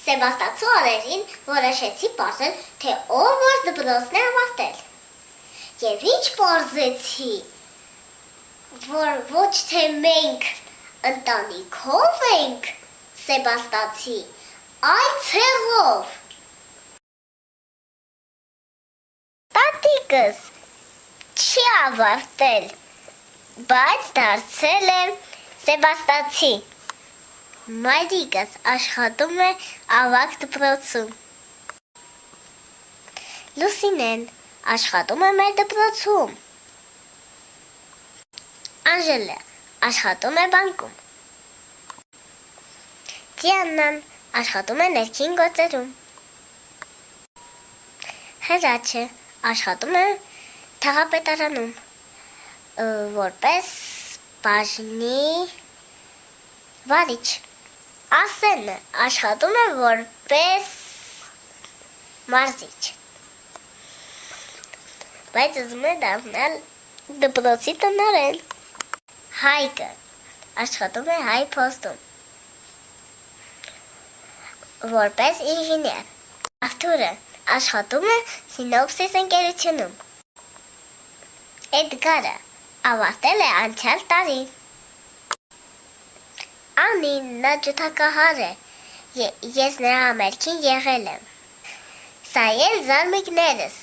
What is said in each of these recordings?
Սեբաստացու օրերին որոշեցի պարզել, թե ով որ դպրոցն է ավարտել։ Եվ ինչ պարզեցի, որ ոչ թե մենք ընտանիքով ենք սեբաստացի, այլ ցեղով։ Տատիկս չի ավարտել, բայց դարձել է սեբաստացի։ Մայրիկս աշխատում է ավագ դպրոցում։ Լուսինեն աշխատում է մեր դպրոցում։ Անժելը աշխատում է բանկում։ Դիանան աշխատում է ներքին գործերում։ Հրաչը աշխատում է թաղապետարանում, որպես բաժնի վարիչ։ Ասենը աշխատում է որպես մարզիչ, բայց ուզում է դառնալ դպրոցի տնօրեն։ Հայկը աշխատում է Հայ փոստում, որպես ինժեներ։ Արթուրը աշխատում է Սինոպսիս ընկերությունում։ Էդգարը ավարտել է անցյալ տարի։ Անին նա ջութակահար է, ես նրա համերգին եղել եմ։ Սա էլ զարմիկներս։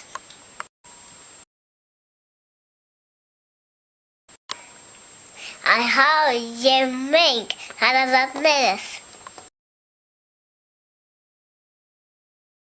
Այհա և մենք հարազատներս։